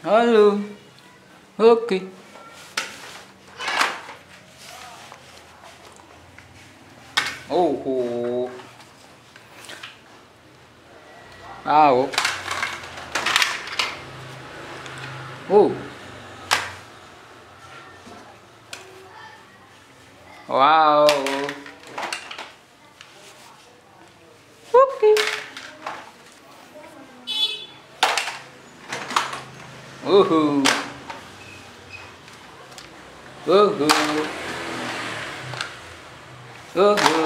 Halo. Oke. Oh. Oh. Wow. Oh. Wow. Oke. Uhu. Uhu. Uhu.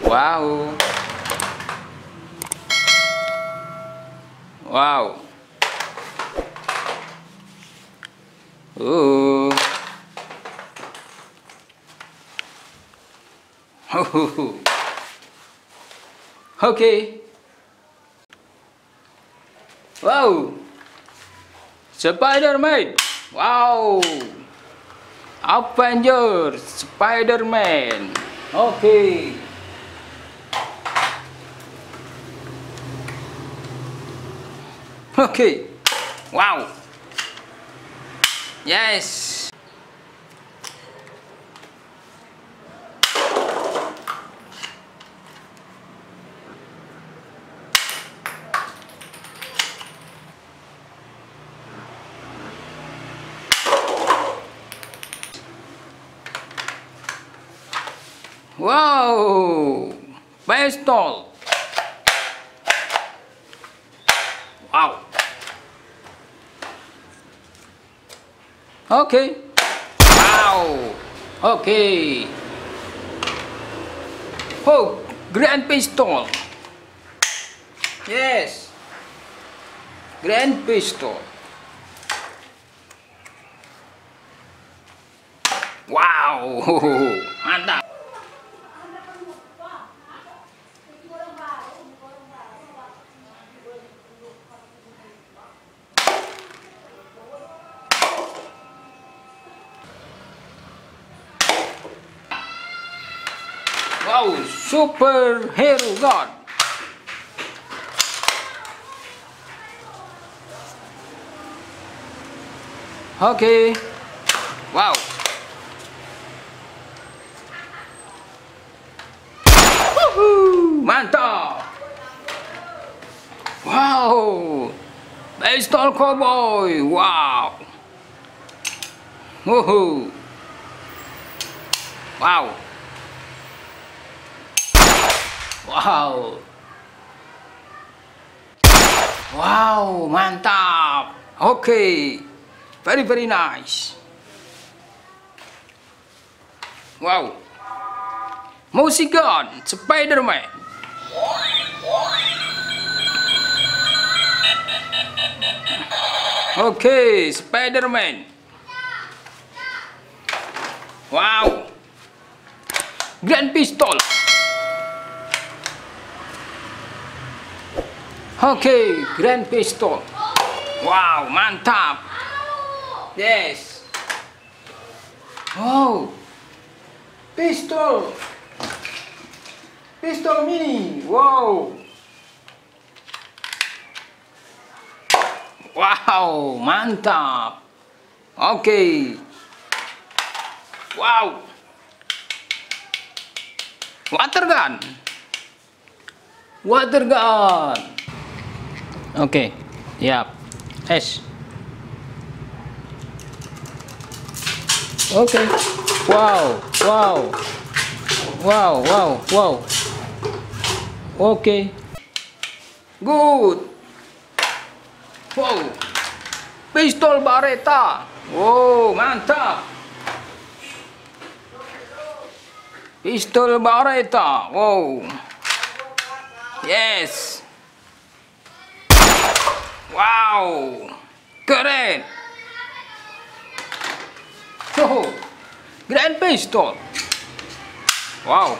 Wow. Wow. Okay. Wow. Spider-Man. Wow. Avengers. Spider-Man. Okay. Okay. Wow. Yes. Wow. Pistol. Wow. Okay. Wow. Okay. Oh, grand pistol. Yes. Grand pistol. Wow. Mantap. Wow, superhero god. Okay. Wow. Woohoo, mantap. Wow. Pistol cowboy. Wow. Woohoo. Wow. Wow. Wow, mantap. Okay. Very nice. Wow. Music gun, Spider-Man. Okay, Spider-Man. Wow. Grand pistol. Okay, grand pistol. Wow, mantap. Yes. Oh. Pistol. Pistol mini. Wow. Wow, mantap. Okay. Wow. Water gun. Water gun. Oke, siap. Es. Oke. Wow, wow. Wow, wow, wow. Oke. Good. Wow. Pistol Baretta. Wow, mantap. Pistol Baretta. Wow. Yes. Wow. Keren. Oh, grand pistol. Wow.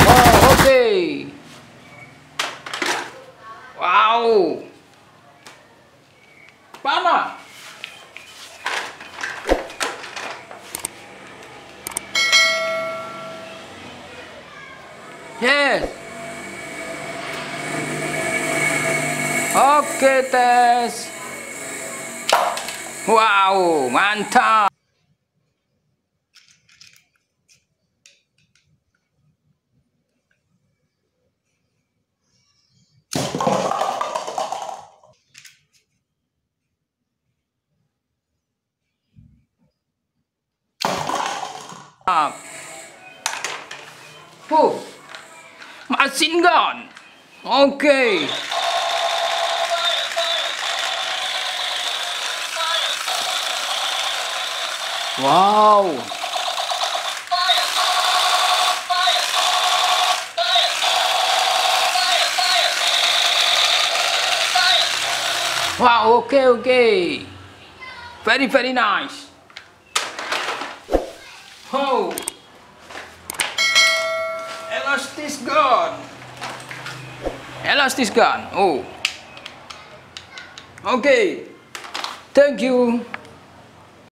Oh, okay. Wow. Panah. Yes. Oke, tes. Wow, mantap. Machine gun. Oke. Wow. Wow, okay. Very nice. Oh. Elastic gun. Oh. Okay. Thank you.